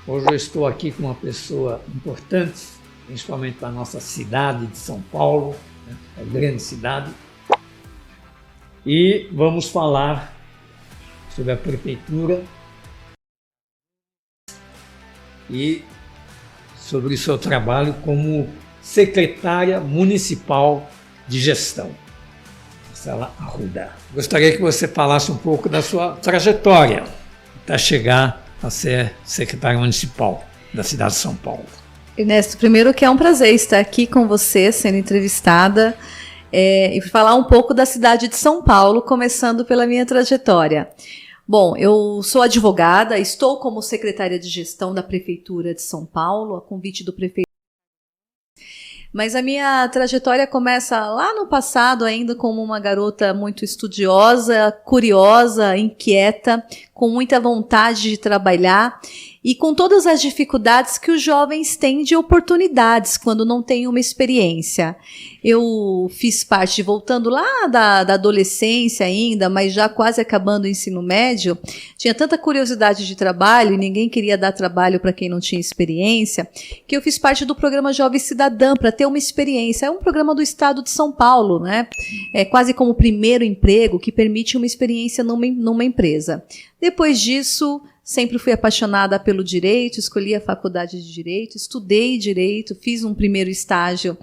Hoje eu estou aqui com uma pessoa importante, principalmente para a nossa cidade de São Paulo, né? A grande cidade. E vamos falar sobre a prefeitura e sobre o seu trabalho como secretária municipal de gestão, Marcela Arruda. Gostaria que você falasse um pouco da sua trajetória até chegar a ser secretária municipal da cidade de São Paulo. Ernesto, primeiro que é um prazer estar aqui com você, sendo entrevistada, e falar um pouco da cidade de São Paulo, começando pela minha trajetória. Bom, eu sou advogada, estou como secretária de gestão da Prefeitura de São Paulo, a convite do prefeito. Mas a minha trajetória começa lá no passado, ainda como uma garota muito estudiosa, curiosa, inquieta, com muita vontade de trabalhar e com todas as dificuldades que os jovens têm de oportunidades quando não têm uma experiência. Eu fiz parte, voltando lá da adolescência ainda, mas já quase acabando o ensino médio, tinha tanta curiosidade de trabalho e ninguém queria dar trabalho para quem não tinha experiência, que eu fiz parte do programa Jovem Cidadã para ter uma experiência. É um programa do estado de São Paulo, né? É quase como o primeiro emprego que permite uma experiência numa empresa. Depois disso, sempre fui apaixonada pelo direito, escolhi a faculdade de direito, estudei direito, fiz um primeiro estágio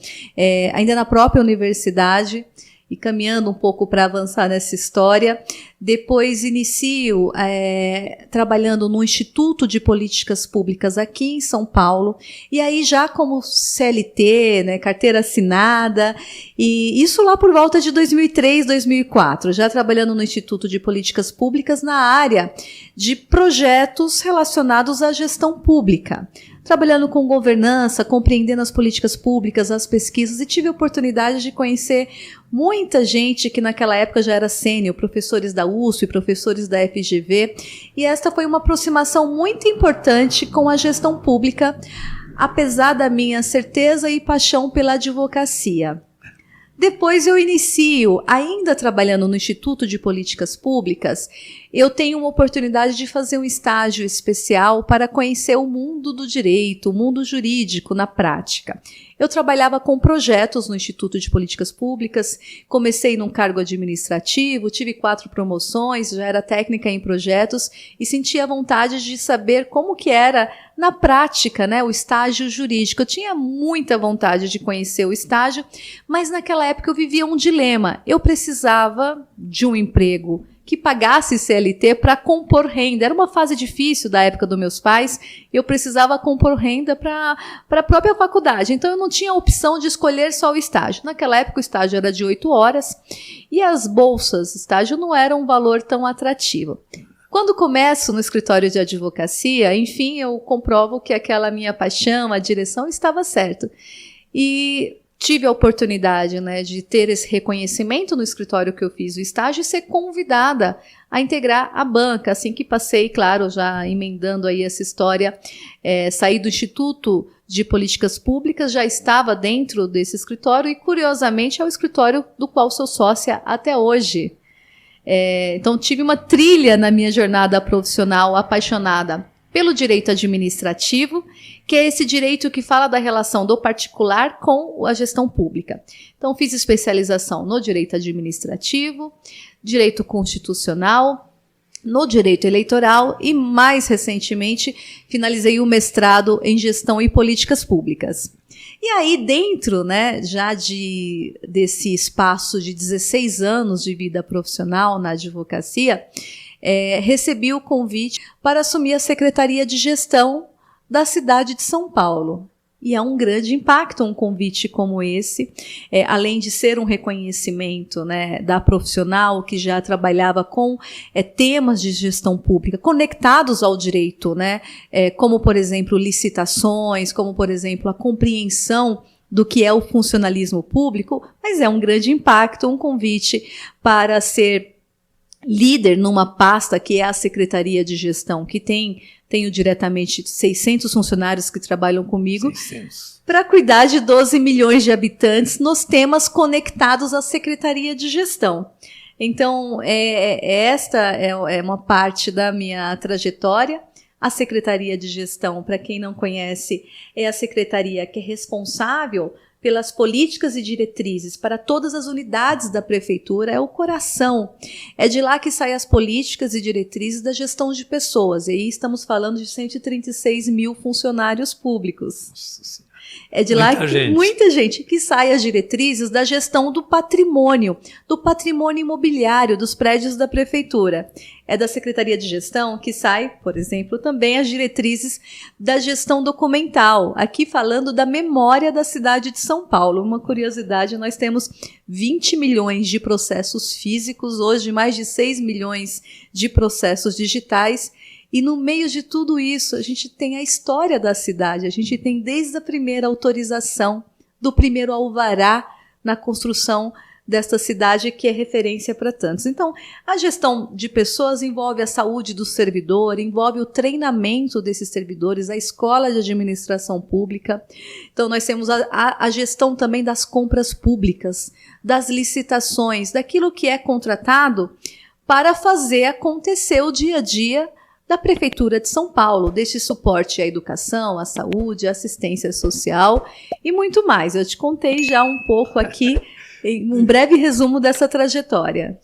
ainda na própria universidade, e caminhando um pouco para avançar nessa história. Depois inicio trabalhando no Instituto de Políticas Públicas aqui em São Paulo, e aí já como CLT, né, carteira assinada, e isso lá por volta de 2003, 2004, já trabalhando no Instituto de Políticas Públicas na área de projetos relacionados à gestão pública, trabalhando com governança, compreendendo as políticas públicas, as pesquisas, e tive a oportunidade de conhecer muita gente que naquela época já era sênior, professores da USP, professores da FGV, e esta foi uma aproximação muito importante com a gestão pública, apesar da minha certeza e paixão pela advocacia. Depois eu inicio, ainda trabalhando no Instituto de Políticas Públicas, eu tenho uma oportunidade de fazer um estágio especial para conhecer o mundo do direito, o mundo jurídico na prática. Eu trabalhava com projetos no Instituto de Políticas Públicas, comecei num cargo administrativo, tive 4 promoções, já era técnica em projetos e sentia vontade de saber como que era na prática, né, o estágio jurídico. Eu tinha muita vontade de conhecer o estágio, mas naquela época eu vivia um dilema. Eu precisava de um emprego que pagasse CLT para compor renda. Era uma fase difícil da época dos meus pais, eu precisava compor renda para a própria faculdade. Então eu não tinha a opção de escolher só o estágio. Naquela época o estágio era de 8 horas e as bolsas de estágio não eram um valor tão atrativo. Quando começo no escritório de advocacia, enfim, eu comprovo que aquela minha paixão, a direção, estava certo. E tive a oportunidade, né, de ter esse reconhecimento no escritório que eu fiz o estágio e ser convidada a integrar a banca. Assim que passei, claro, já emendando aí essa história, saí do Instituto de Políticas Públicas, já estava dentro desse escritório e, curiosamente, é o escritório do qual sou sócia até hoje. Então, tive uma trilha na minha jornada profissional apaixonada pelo direito administrativo, que é esse direito que fala da relação do particular com a gestão pública. Então, fiz especialização no direito administrativo, direito constitucional, no direito eleitoral e, mais recentemente, finalizei o mestrado em gestão e políticas públicas. E aí, dentro, né, já desse espaço de 16 anos de vida profissional na advocacia, recebi o convite para assumir a Secretaria de Gestão da cidade de São Paulo. E é um grande impacto um convite como esse, além de ser um reconhecimento, né, da profissional que já trabalhava com temas de gestão pública conectados ao direito, né, como, por exemplo, licitações, como, por exemplo, a compreensão do que é o funcionalismo público, mas é um grande impacto, um convite para ser líder numa pasta que é a Secretaria de Gestão, que tenho diretamente 600 funcionários que trabalham comigo, para cuidar de 12 milhões de habitantes nos temas conectados à Secretaria de Gestão. Então, esta é uma parte da minha trajetória. A Secretaria de Gestão, para quem não conhece, é a secretaria que é responsável pelas políticas e diretrizes para todas as unidades da prefeitura, é o coração. É de lá que saem as políticas e diretrizes da gestão de pessoas. E aí estamos falando de 136 mil funcionários públicos. Nossa Senhora. É de lá que muita gente que sai as diretrizes da gestão do patrimônio imobiliário dos prédios da prefeitura. É da Secretaria de Gestão que sai, por exemplo, também as diretrizes da gestão documental, aqui falando da memória da cidade de São Paulo. Uma curiosidade, nós temos 20 milhões de processos físicos, hoje mais de 6 milhões de processos digitais. E no meio de tudo isso, a gente tem a história da cidade, a gente tem desde a primeira autorização, do primeiro alvará na construção desta cidade, que é referência para tantos. Então, a gestão de pessoas envolve a saúde do servidor, envolve o treinamento desses servidores, a escola de administração pública. Então, nós temos a gestão também das compras públicas, das licitações, daquilo que é contratado para fazer acontecer o dia a dia da Prefeitura de São Paulo, deste suporte à educação, à saúde, à assistência social e muito mais. Eu te contei já um pouco aqui, em um breve resumo dessa trajetória.